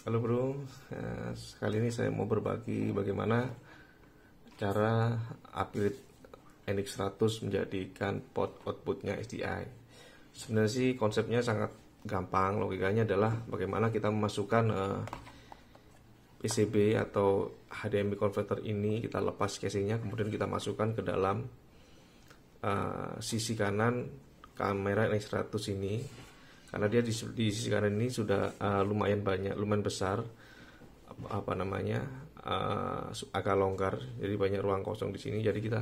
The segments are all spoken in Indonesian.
Halo bro, kali ini saya mau berbagi bagaimana cara upgrade NX100 menjadikan port outputnya SDI. Sebenarnya sih konsepnya sangat gampang, logikanya adalah bagaimana kita memasukkan PCB atau HDMI converter ini, kita lepas casingnya, kemudian kita masukkan ke dalam sisi kanan kamera NX100 ini. Karena dia di sisi kanan ini sudah lumayan besar, agak longgar, jadi banyak ruang kosong di sini. Jadi kita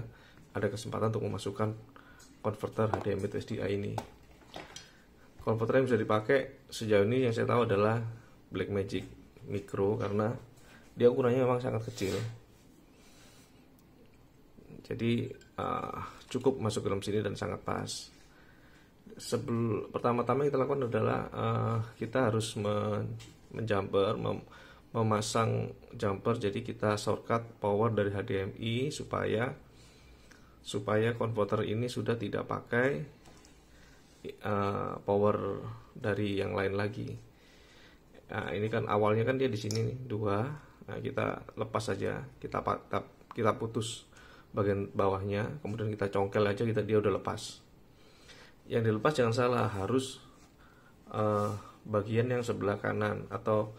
ada kesempatan untuk memasukkan konverter HDMI to SDI ini. Konverter yang bisa dipakai sejauh ini yang saya tahu adalah Blackmagic Micro, karena dia ukurannya memang sangat kecil. Jadi cukup masuk ke dalam sini dan sangat pas. Pertama-tama kita lakukan adalah kita harus memasang jumper. Jadi kita shortcut power dari HDMI supaya konverter ini sudah tidak pakai power dari yang lain lagi. Nah, ini kan awalnya kan dia di sini nih, 2. Nah, kita lepas saja, kita putus bagian bawahnya, kemudian kita congkel aja, dia udah lepas. Yang dilepas jangan salah, harus bagian yang sebelah kanan atau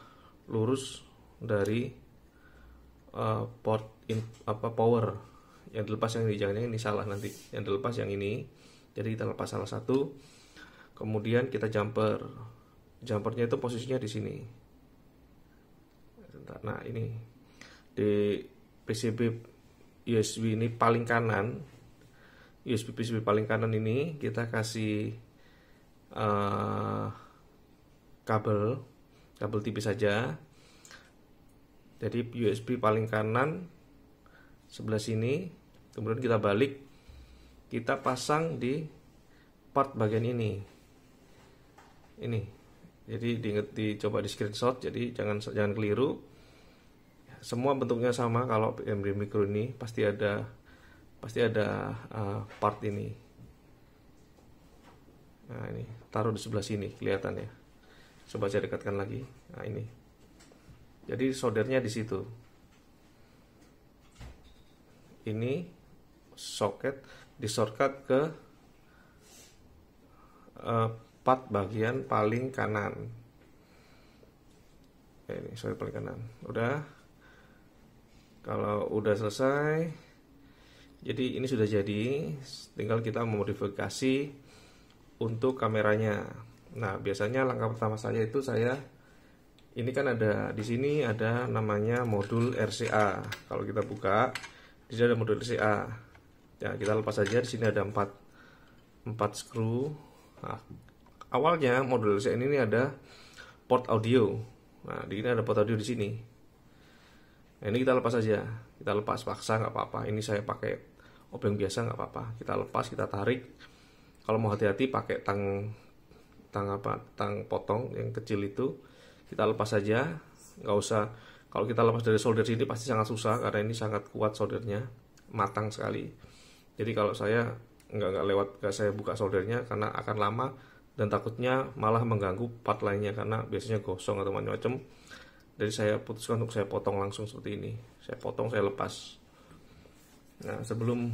lurus dari port power. Yang dilepas yang ini, jangan ini salah nanti. Yang dilepas yang ini. Jadi kita lepas salah satu, kemudian kita jumpernya itu posisinya di sini. Nah, ini di PCB USB ini paling kanan. USB PCB paling kanan ini kita kasih kabel tipis saja. Jadi USB paling kanan sebelah sini, kemudian kita balik, kita pasang di part bagian ini. Jadi dicoba di screenshot, jadi jangan keliru. Semua bentuknya sama. Kalau MD Micro ini pasti ada part ini. Nah, ini taruh di sebelah sini, kelihatan ya. Coba saya dekatkan lagi. Nah, ini. Jadi soldernya di situ. Ini soket di-shortcut ke part bagian paling kanan. Ini soket paling kanan. Udah. Kalau udah selesai, jadi ini sudah jadi, tinggal kita memodifikasi untuk kameranya. Nah, biasanya langkah pertama saya ini kan ada di sini ada namanya modul RCA. Kalau kita buka, di sini ada modul RCA. Ya, kita lepas saja. Di sini ada 4 screw. Nah, awalnya modul RCA ini ada port audio. Nah, di sini ada port audio di sini. Nah, ini kita lepas saja. Kita lepas paksa nggak apa-apa. Ini saya pakai obeng biasa nggak apa-apa. Kita lepas, kita tarik. Kalau mau hati-hati pakai tang potong yang kecil itu. Kita lepas saja, nggak usah. Kalau kita lepas dari solder sini pasti sangat susah karena ini sangat kuat soldernya, matang sekali. Jadi kalau saya saya buka soldernya karena akan lama dan takutnya malah mengganggu part lainnya karena biasanya gosong atau macam-macam. Jadi saya putuskan untuk saya potong langsung seperti ini. Saya potong, saya lepas. Nah, sebelum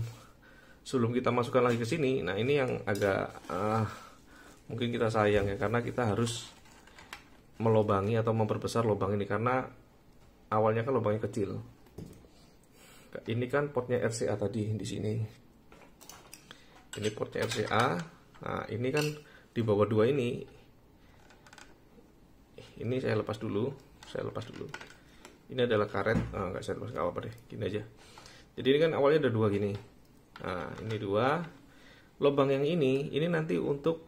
kita masukkan lagi ke sini, nah ini yang agak mungkin kita sayang ya, karena kita harus melobangi atau memperbesar lubang ini karena awalnya kan lubangnya kecil. Ini kan portnya RCA tadi di sini. Ini portnya RCA. Nah, ini kan di bawah 2 ini. Ini saya lepas dulu. Ini adalah karet. Nggak saya lepas, nggak apa-apa deh. Gini aja. Jadi ini kan awalnya ada 2 gini. Nah, ini 2. Lubang yang ini nanti untuk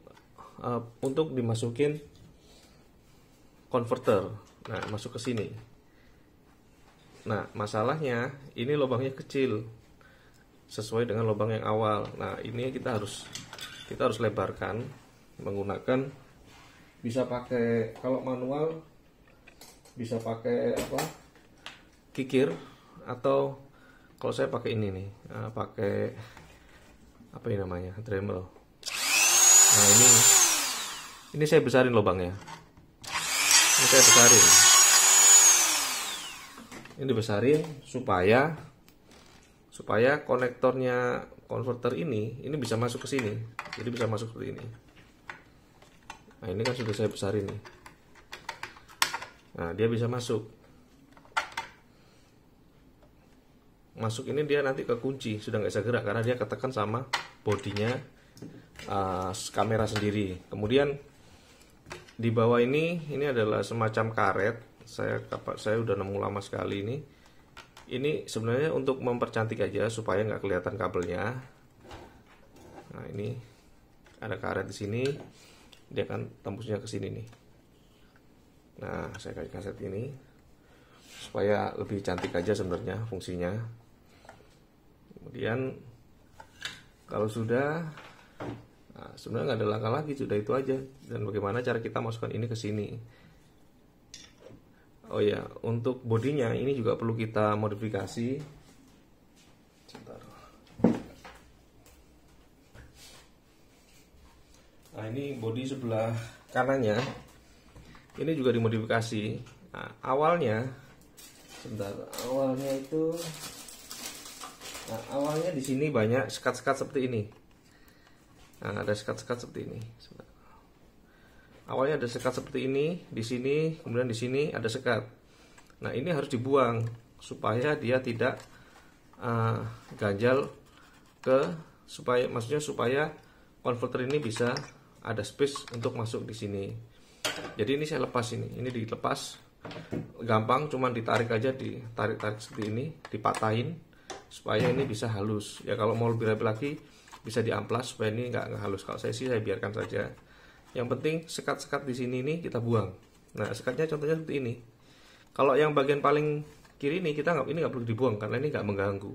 dimasukin konverter. Nah, masuk ke sini. Nah, masalahnya ini lubangnya kecil sesuai dengan lubang yang awal. Nah, ini kita harus lebarkan menggunakan, bisa pakai, kalau manual bisa pakai kikir, atau kalau saya pakai ini nih, pakai apa ini namanya, Dremel. Nah, ini saya besarin lubangnya. Ini saya besarin. Ini dibesarin supaya konektornya konverter ini bisa masuk ke sini. Jadi bisa masuk seperti ini. Nah, ini kan sudah saya besarin nih. Nah, dia bisa masuk. Masuk ini dia nanti ke kunci, sudah nggak bisa gerak karena dia ketekan sama bodinya kamera sendiri. Kemudian di bawah ini adalah semacam karet. Saya udah nemu lama sekali ini. Ini sebenarnya untuk mempercantik aja supaya nggak kelihatan kabelnya. Nah, ini ada karet di sini, dia akan tembusnya ke sini nih. Nah, saya kasih kaset ini supaya lebih cantik aja sebenarnya fungsinya. Kemudian kalau sudah, nah, sebenarnya nggak ada langkah lagi, sudah itu aja. Dan bagaimana cara kita masukkan ini ke sini. Oh ya, untuk bodinya ini juga perlu kita modifikasi. Sebentar. Nah, ini bodi sebelah kanannya. Ini juga dimodifikasi. Nah, awalnya awalnya di sini banyak sekat-sekat seperti ini. Nah, ada sekat-sekat seperti ini. Sebentar. Awalnya ada sekat seperti ini, di sini, kemudian di sini ada sekat. Nah, ini harus dibuang supaya dia tidak ganjal supaya konverter ini bisa ada space untuk masuk di sini. Jadi ini saya lepas ini dilepas gampang, cuman ditarik aja, ditarik seperti ini, dipatahin supaya ini bisa halus. Ya kalau mau lebih rapi lagi bisa diamplas supaya ini nggak halus. Kalau saya biarkan saja. Yang penting sekat-sekat di sini ini kita buang. Nah, sekatnya contohnya seperti ini. Kalau yang bagian paling kiri ini ini nggak perlu dibuang karena ini nggak mengganggu.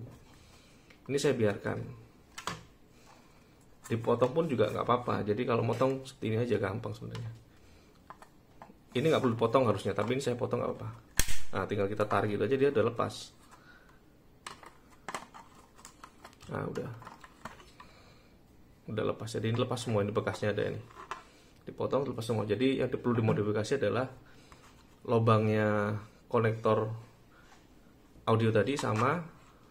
Ini saya biarkan. Dipotong pun juga nggak apa-apa. Jadi kalau motong seperti ini aja gampang sebenarnya. Ini nggak perlu dipotong harusnya, tapi ini saya potong nggak apa-apa. Nah, tinggal kita tarik gitu aja, dia udah lepas. Nah, udah lepas. Jadi ini lepas semua, ini bekasnya ada ini. Dipotong lepas semua. Jadi yang perlu dimodifikasi adalah lubangnya konektor audio tadi sama.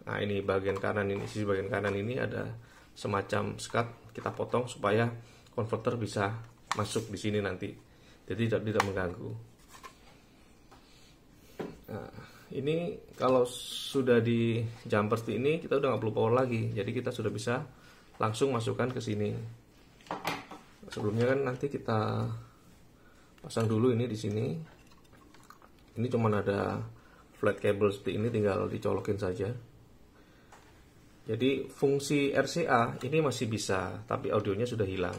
Nah, ini bagian kanan ini, sisi bagian kanan ini ada semacam sekat, kita potong supaya konverter bisa masuk di sini nanti. Jadi tidak mengganggu. Nah, ini kalau sudah di jumper seperti ini kita udah nggak perlu power lagi. Jadi kita sudah bisa langsung masukkan ke sini. Sebelumnya kan nanti kita pasang dulu ini di sini. Ini cuman ada flat cable seperti ini, tinggal dicolokin saja. Jadi fungsi RCA ini masih bisa, tapi audionya sudah hilang.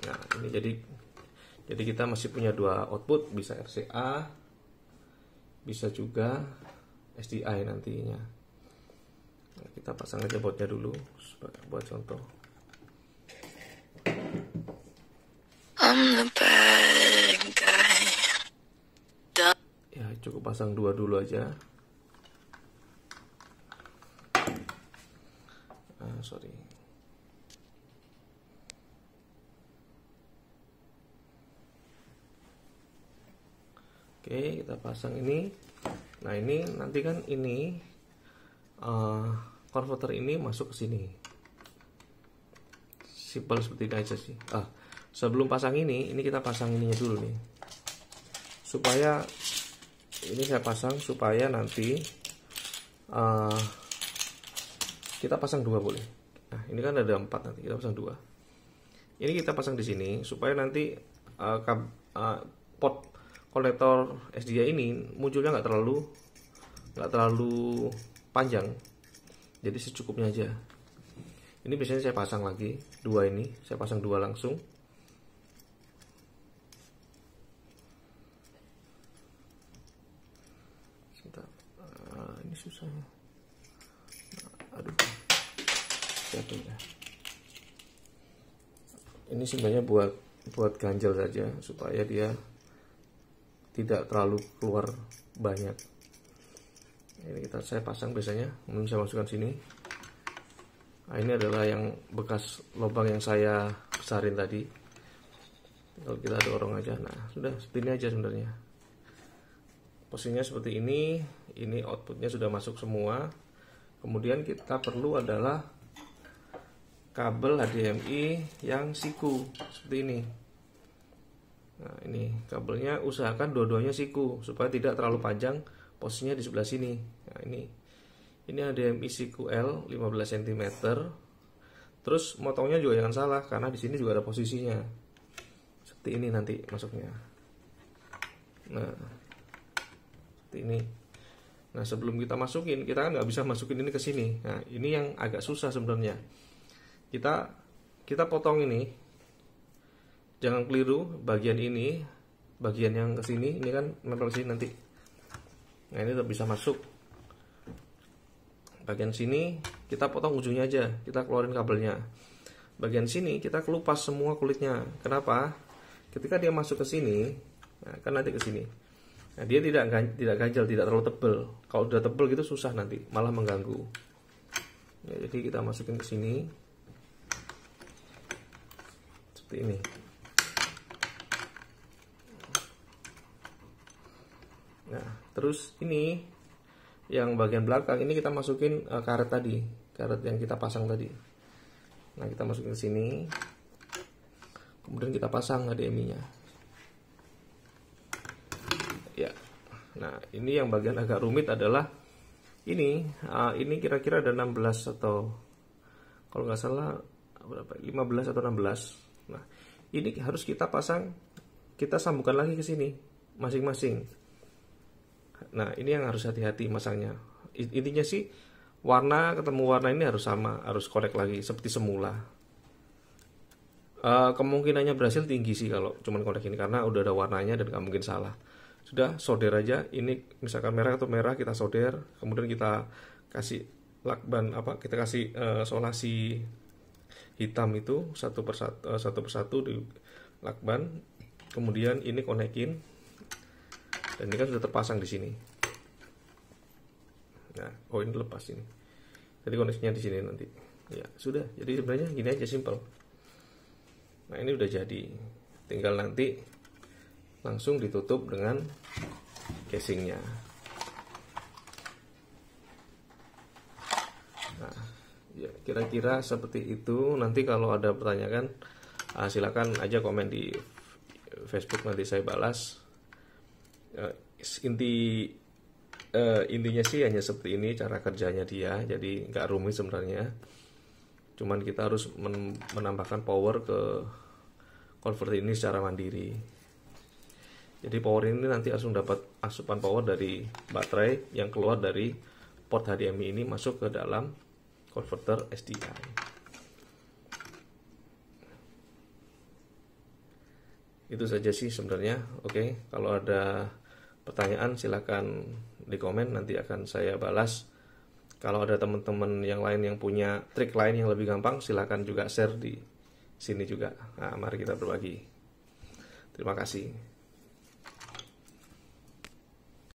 Nah, ini jadi kita masih punya dua output, bisa RCA, bisa juga SDI nantinya. Nah, kita pasang aja bautnya dulu buat contoh. I'm the bad guy. Ya, cukup pasang dua dulu aja. Sorry. Oke, kita pasang ini. Nah, ini nanti kan ini konverter ini masuk ke sini. Simpel seperti ini aja sih. Sebelum pasang ini kita pasang ininya dulu nih. Supaya ini saya pasang supaya nanti kita pasang dua boleh. Nah, ini kan ada 4, nanti kita pasang 2. Ini kita pasang di sini supaya nanti pot konektor SDI ini munculnya nggak terlalu panjang. Jadi secukupnya aja. Ini biasanya saya pasang lagi 2 ini, saya pasang 2 langsung. Sebentar. Ini susah. Aduh. Ya. Ini sebenarnya buat ganjel saja supaya dia tidak terlalu keluar banyak. Ini saya pasang biasanya, saya masukkan sini. Nah, ini adalah yang bekas lubang yang saya besarin tadi. Kalau kita dorong aja, nah sudah seperti ini aja sebenarnya. Posisinya seperti ini outputnya sudah masuk semua. Kemudian kita perlu adalah kabel HDMI yang siku seperti ini. Nah, ini kabelnya usahakan dua-duanya siku supaya tidak terlalu panjang, posisinya di sebelah sini. Nah, ini HDMI siku L 15 cm. Terus motongnya juga jangan salah karena di sini juga ada posisinya. Seperti ini nanti masuknya. Nah, seperti ini. Nah, sebelum kita masukin, kita kan nggak bisa masukin ini ke sini. Nah, ini yang agak susah sebenarnya. Kita potong ini. Jangan keliru bagian ini, bagian yang ke sini, ini kan nempel sini nanti. Nah, ini tetap bisa masuk. Bagian sini kita potong ujungnya aja, kita keluarin kabelnya. Bagian sini kita kelupas semua kulitnya. Kenapa? Ketika dia masuk ke sini, nah, kan nanti ke sini. Nah, dia tidak ganjal, tidak terlalu tebal. Kalau udah tebal gitu susah nanti, malah mengganggu. Ya, jadi kita masukin ke sini. Seperti ini. Nah, terus ini yang bagian belakang ini kita masukin karet tadi, karet yang kita pasang tadi. Nah, kita masukin ke sini. Kemudian kita pasang HDMI-nya. Ya. Nah, ini yang bagian agak rumit adalah ini kira-kira ada 16 atau kalau nggak salah berapa? 15 atau 16. Nah, ini harus kita pasang, kita sambungkan lagi ke sini masing-masing. Nah, ini yang harus hati-hati masangnya. Intinya sih warna ketemu warna ini harus sama, harus korek lagi seperti semula. Kemungkinannya berhasil tinggi sih kalau cuman korek ini karena udah ada warnanya dan nggak mungkin salah. Sudah, solder aja. Ini misalkan merah atau merah kita solder, kemudian kita kasih lakban kita kasih solasi hitam itu satu persatu di lakban. Kemudian ini konekin. Dan ini kan sudah terpasang di sini. Nah, ini lepas ini. Jadi koneksinya di sini nanti. Ya, sudah. Jadi sebenarnya gini aja simple. Nah, ini udah jadi. Tinggal nanti langsung ditutup dengan casingnya. Nah, ya kira-kira seperti itu. Nanti kalau ada pertanyaan silakan aja komen di Facebook, nanti saya balas. Intinya sih hanya seperti ini cara kerjanya dia, jadi nggak rumit sebenarnya. Cuman kita harus menambahkan power ke converter ini secara mandiri. Jadi power ini nanti langsung dapat asupan power dari baterai yang keluar dari port HDMI ini masuk ke dalam converter SDI. Itu saja sih sebenarnya. Oke, kalau ada pertanyaan silakan di komen, nanti akan saya balas. Kalau ada teman-teman yang lain yang punya trik lain yang lebih gampang, silakan juga share di sini juga. Nah, mari kita berbagi. Terima kasih.